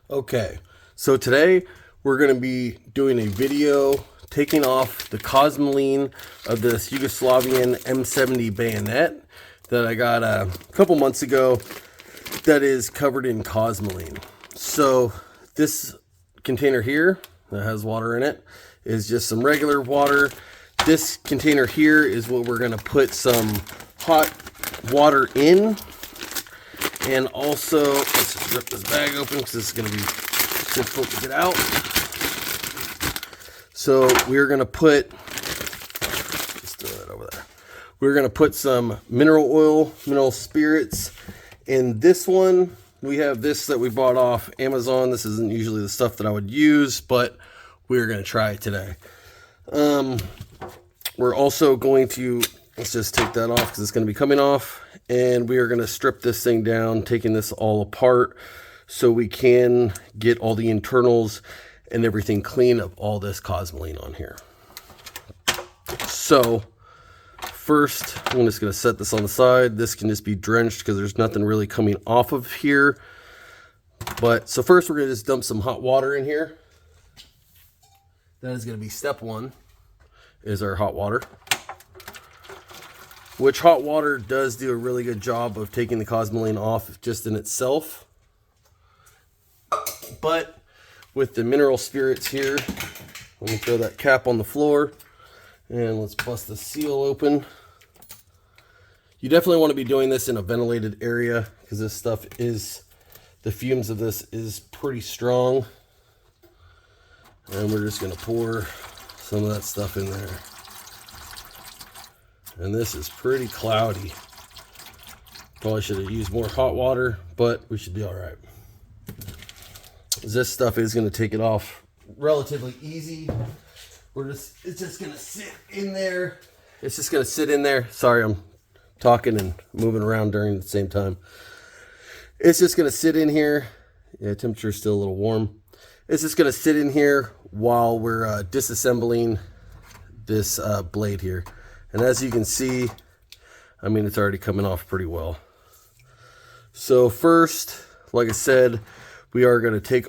Okay, so today we're going to be doing a video taking off the cosmoline of this Yugoslavian M70 Bayonet that I got a couple months ago that is covered in cosmoline. So this container here that has water in it is just some regular water. This container here is what we're going to put some hot water in. And also, let's just rip this bag open because this is going to be difficult to get out. So we're going to put, let's throw that over there. We're going to put some mineral oil, mineral spirits in this one. We have this that we bought off Amazon. This isn't usually the stuff that I would use, but we're going to try it today. We're also going to, let's just take that off because it's going to be coming off. And we are going to strip this thing down, taking this all apart so we can get all the internals and everything clean of all this cosmoline on here. So first, I'm just going to set this on the side. This can just be drenched because there's nothing really coming off of here. But so first we're going to just dump some hot water in here. That is going to be step one, is our hot water. Which hot water does do a really good job of taking the cosmoline off just in itself. But with the mineral spirits here, let me throw that cap on the floor and let's bust the seal open. You definitely want to be doing this in a ventilated area because this stuff is, the fumes of this is pretty strong. And we're just going to pour some of that stuff in there. And this is pretty cloudy. Probably should have used more hot water, but we should be all right. This stuff is going to take it off relatively easy. It's just going to sit in there. It's just going to sit in there. Sorry, I'm talking and moving around during the same time. It's just going to sit in here. Yeah, temperature is still a little warm. It's just going to sit in here while we're disassembling this blade here. And as you can see, I mean, it's already coming off pretty well. So first, like I said, we are going to take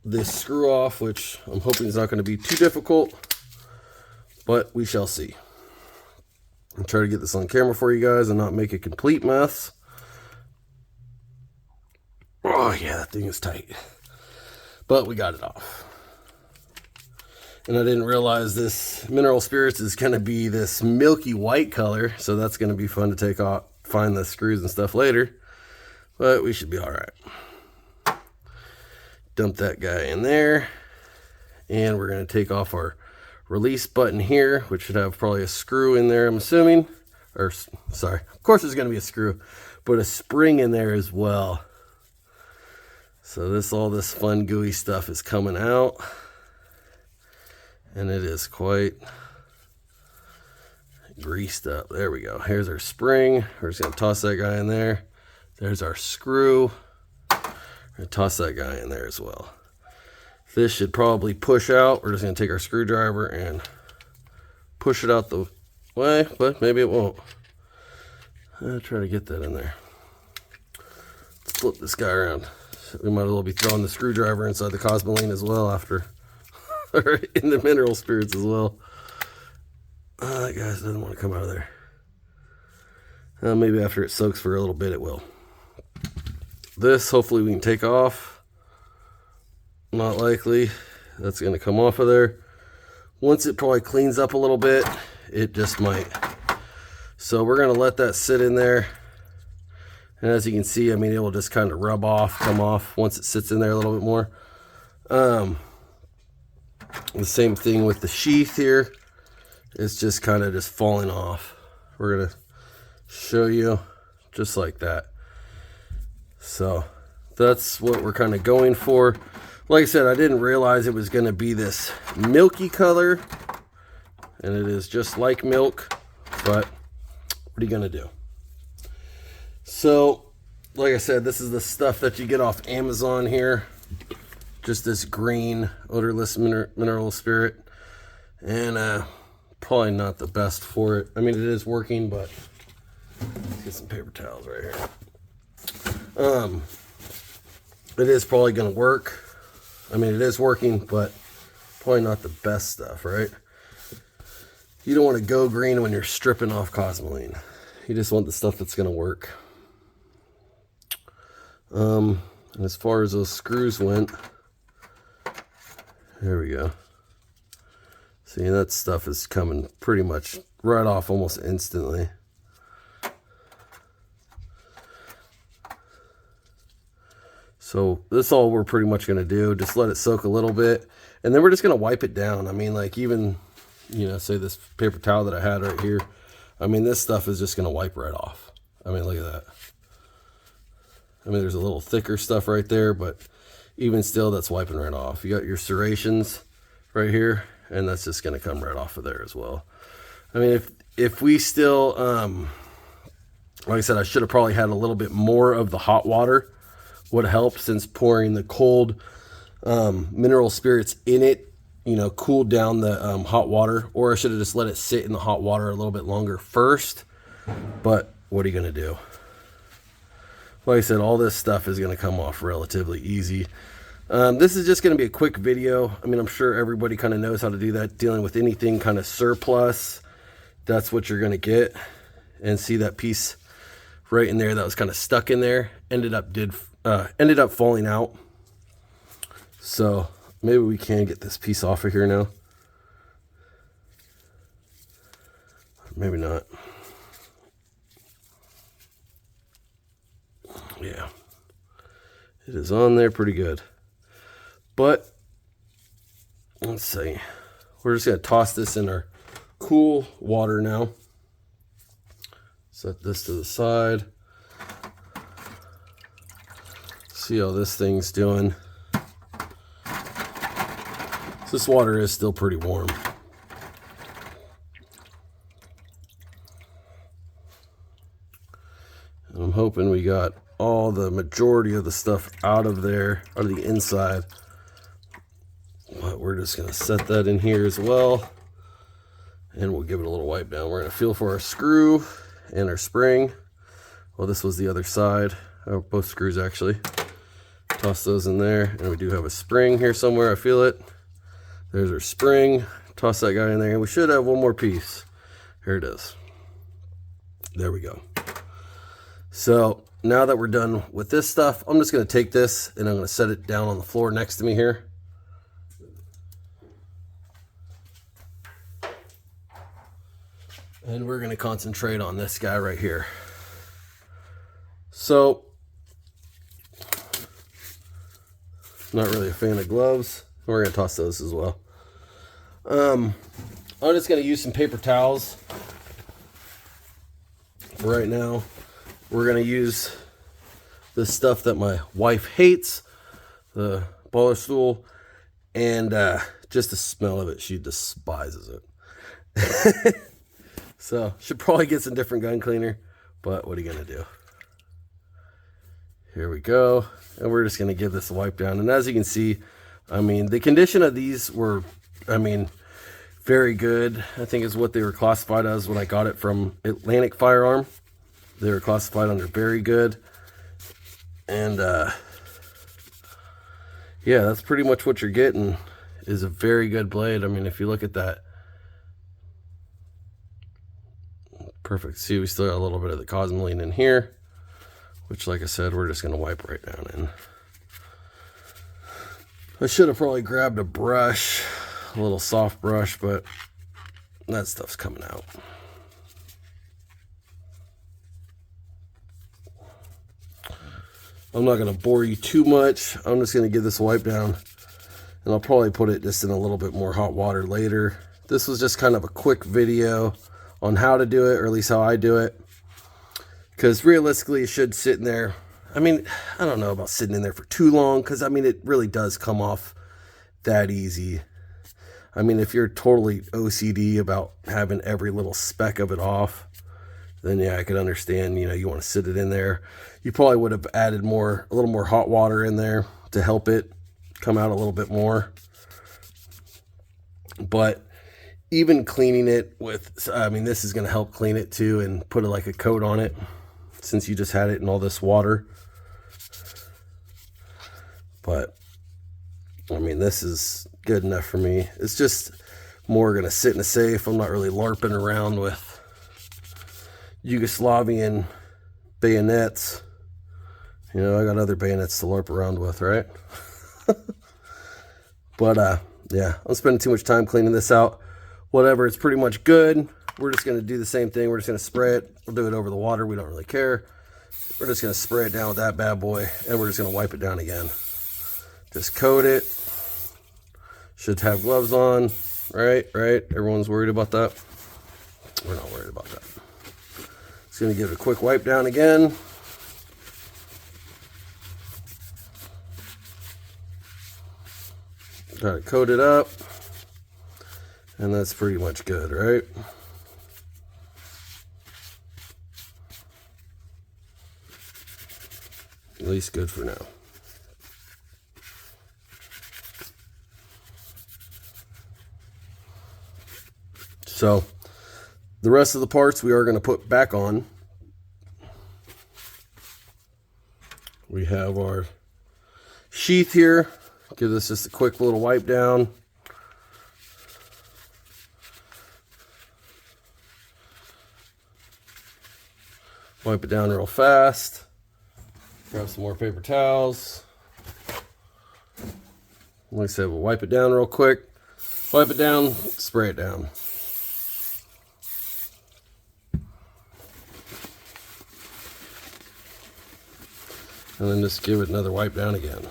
this screw off, which I'm hoping is not going to be too difficult, but we shall see. I'll try to get this on camera for you guys and not make a complete mess. Oh yeah, that thing is tight. But we got it off. And I didn't realize this mineral spirits is going to be this milky white color. So that's going to be fun to take off, find the screws and stuff later. But we should be all right. Dump that guy in there. And we're going to take off our release button here, which should have probably a screw in there, I'm assuming. Or, sorry, of course there's going to be a screw, but a spring in there as well. So all this fun gooey stuff is coming out. And it is quite greased up. There we go. Here's our spring. We're just going to toss that guy in there. There's our screw. We're going to toss that guy in there as well. This should probably push out. We're just going to take our screwdriver and push it out the way, but maybe it won't. I'll try to get that in there. Let's flip this guy around. We might as well be throwing the screwdriver inside the cosmoline as well after. In the mineral spirits as well. That guy doesn't want to come out of there. Maybe after it soaks for a little bit it will. This hopefully we can take off. Not likely. That's going to come off of there. Once it probably cleans up a little bit, it just might. So we're going to let that sit in there. And as you can see, I mean, it will just kind of rub off, come off once it sits in there a little bit more. The same thing with the sheath here. It's just kind of just falling off. We're going to show you just like that. So that's what we're kind of going for. Like I said, I didn't realize it was going to be this milky color. And it is just like milk. But what are you going to do? So, like I said, this is the stuff that you get off Amazon here. Just this green odorless mineral spirit, and probably not the best for it. I mean, it is working, but let's get some paper towels right here. It is probably going to work, I mean, it is working, but probably not the best stuff, right? You don't want to go green when you're stripping off cosmoline. You just want the stuff that's going to work. And as far as those screws went, there we go. See, that stuff is coming pretty much right off almost instantly. So this is all we're pretty much going to do. Just let it soak a little bit. And then we're just going to wipe it down. I mean, like even, you know, say this paper towel that I had right here. I mean, this stuff is just going to wipe right off. I mean, look at that. I mean, there's a little thicker stuff right there, but even still, that's wiping right off. You got your serrations right here, and that's just going to come right off of there as well. I mean, if we still, like I said, I should have probably had a little bit more of the hot water. Would help, since pouring the cold mineral spirits in it, you know, cooled down the hot water. Or I should have just let it sit in the hot water a little bit longer first. But what are you going to do? Like I said, all this stuff is going to come off relatively easy. This is just going to be a quick video. I mean, I'm sure everybody kind of knows how to do that. Dealing with anything kind of surplus, that's what you're going to get. And see that piece right in there that was kind of stuck in there, ended up falling out. So maybe we can get this piece off of here now. Maybe not. Yeah, it is on there pretty good. But let's see. We're just going to toss this in our cool water now. Set this to the side. See how this thing's doing. This water is still pretty warm. And I'm hoping we got all the majority of the stuff out of there, out of the inside. But we're just going to set that in here as well. And we'll give it a little wipe down. We're going to feel for our screw and our spring. Well, this was the other side. Oh, both screws actually. Toss those in there. And we do have a spring here somewhere. I feel it. There's our spring. Toss that guy in there. And we should have one more piece. Here it is. There we go. So now that we're done with this stuff, I'm just going to take this and I'm going to set it down on the floor next to me here. And we're going to concentrate on this guy right here. So, not really a fan of gloves. We're going to toss those as well. I'm just going to use some paper towels for right now. We're going to use the stuff that my wife hates, the baller stool, and just the smell of it, she despises it. So, should probably get some different gun cleaner, but what are you going to do? Here we go, and we're just going to give this a wipe down. And as you can see, I mean, the condition of these were, I mean, very good. I think is what they were classified as when I got it from Atlantic Firearm. They were classified under very good. And, yeah, that's pretty much what you're getting, is a very good blade. I mean, if you look at that. Perfect. See, we still got a little bit of the cosmoline in here, which, like I said, we're just going to wipe right down in. I should have probably grabbed a brush, a little soft brush, but that stuff's coming out. I'm not going to bore you too much. I'm just going to give this a wipe down, and I'll probably put it just in a little bit more hot water later. This was just kind of a quick video on how to do it, or at least how I do it, because realistically it should sit in there. I mean, I don't know about sitting in there for too long, because I mean, it really does come off that easy. I mean, if you're totally OCD about having every little speck of it off, then yeah, I could understand, you know, you want to sit it in there. You probably would have added a little more hot water in there to help it come out a little bit more. But even cleaning it with, I mean, this is going to help clean it too, and put like a coat on it, since you just had it in all this water. But I mean, this is good enough for me. It's just more going to sit in a safe. I'm not really LARPing around with Yugoslavian bayonets. You know, I got other bayonets to LARP around with, right? But, yeah, I'm spending too much time cleaning this out. Whatever, it's pretty much good. We're just going to do the same thing. We're just going to spray it. We'll do it over the water. We don't really care. We're just going to spray it down with that bad boy, and we're just going to wipe it down again. Just coat it. Should have gloves on, right? Everyone's worried about that. We're not worried about that. Just going to give it a quick wipe down again. Got it coated up. And that's pretty much good, right? At least good for now. So, the rest of the parts we are going to put back on. We have our sheath here. Give this just a quick little wipe down. Wipe it down real fast. Grab some more paper towels. Like I said, we'll wipe it down real quick. Wipe it down, spray it down. And then just give it another wipe down again.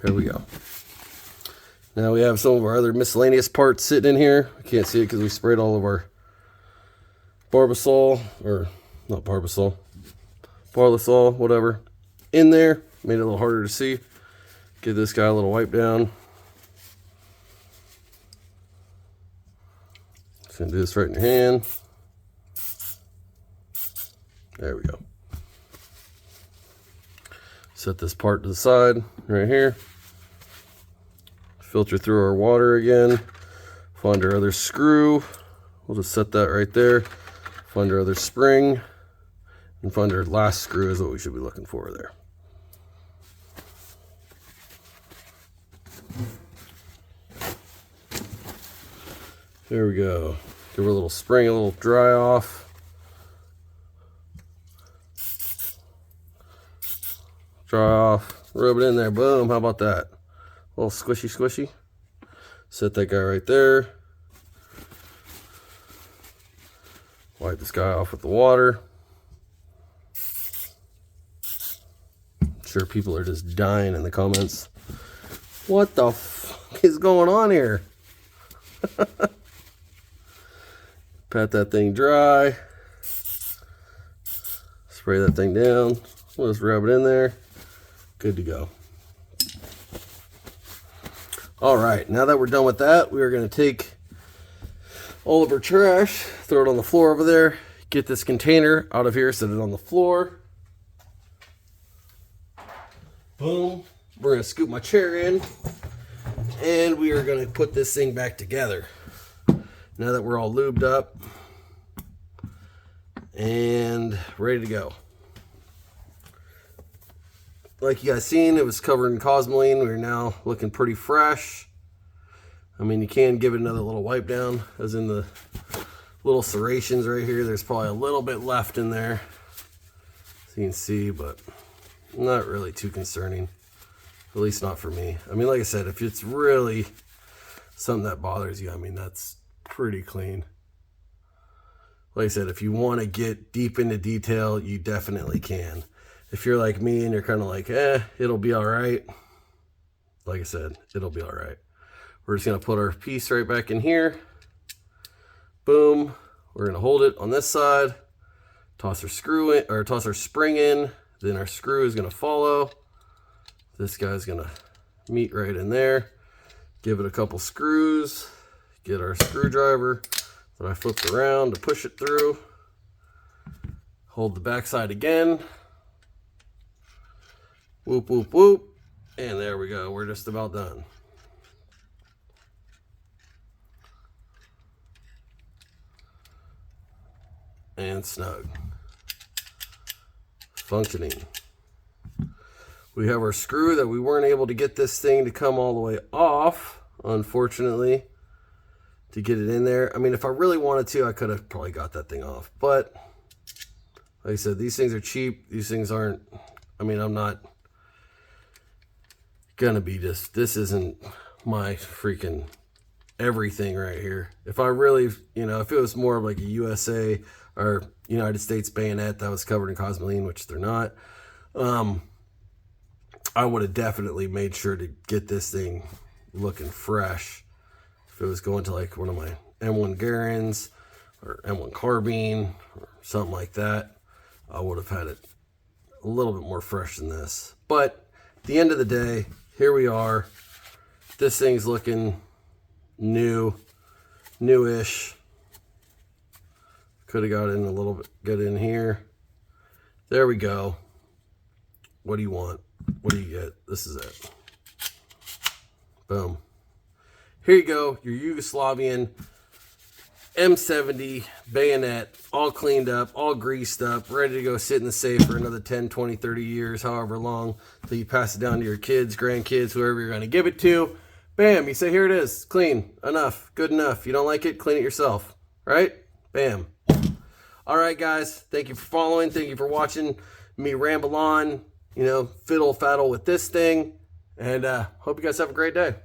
Here we go. Now we have some of our other miscellaneous parts sitting in here. I can't see it because we sprayed all of our Barbasol, or not Barbasol, Barlisol, whatever, in there. Made it a little harder to see. Give this guy a little wipe down. Just gonna do this right in your hand. There we go. Set this part to the side right here. Filter through our water again. Find our other screw. We'll just set that right there. Find our other spring. And find our last screw is what we should be looking for there. There we go. Give her a little spring, a little dry off. Dry off. Rub it in there. Boom. How about that? A little squishy, squishy. Set that guy right there. Wipe this guy off with the water. I'm sure people are just dying in the comments. What the fuck is going on here? Pat that thing dry. Spray that thing down. We'll just rub it in there. Good to go. All right, now that we're done with that, we are going to take all of our trash, throw it on the floor over there, get this container out of here, set it on the floor. Boom. We're going to scoop my chair in, and we are going to put this thing back together. Now that we're all lubed up and ready to go. Like you guys seen, it was covered in cosmoline. We're now looking pretty fresh. I mean, you can give it another little wipe down, as in the little serrations right here. There's probably a little bit left in there, so you can see, but not really too concerning. At least not for me. I mean, like I said, if it's really something that bothers you, I mean, that's pretty clean. Like I said, if you want to get deep into detail, you definitely can. If you're like me and you're kind of like, it'll be all right. Like I said, it'll be all right. We're just going to put our piece right back in here. Boom. We're going to hold it on this side. Toss our screw in, or toss our spring in. Then our screw is going to follow. This guy's going to meet right in there. Give it a couple screws. Get our screwdriver that I flipped around to push it through. Hold the back side again. Whoop, whoop, whoop. And there we go. We're just about done. and snug. Functioning. We have our screw that we weren't able to get this thing to come all the way off, unfortunately, to get it in there. I mean, if I really wanted to, I could have probably got that thing off. But, like I said, these things are cheap. These things aren't, I mean, I'm not gonna be just, this isn't my freaking everything right here. If I really, you know, if it was more of like a USA or United States bayonet that was covered in cosmoline, which they're not, I would have definitely made sure to get this thing looking fresh. If it was going to like one of my M1 Garands or M1 Carbine or something like that, I would have had it a little bit more fresh than this. But at the end of the day, here we are. This thing's looking newish. Could have got in a little bit, get in here. There we go. What do you want? What do you get? This is it. Boom. Here you go. Your Yugoslavian M70 bayonet, all cleaned up, all greased up, ready to go sit in the safe for another 10, 20, 30 years, however long, till you pass it down to your kids, grandkids, whoever you're going to give it to. Bam, you say, here it is, clean, enough, good enough. You don't like it, clean it yourself, right? Bam. All right, guys, thank you for following. Thank you for watching me ramble on, you know, fiddle-faddle with this thing, and hope you guys have a great day.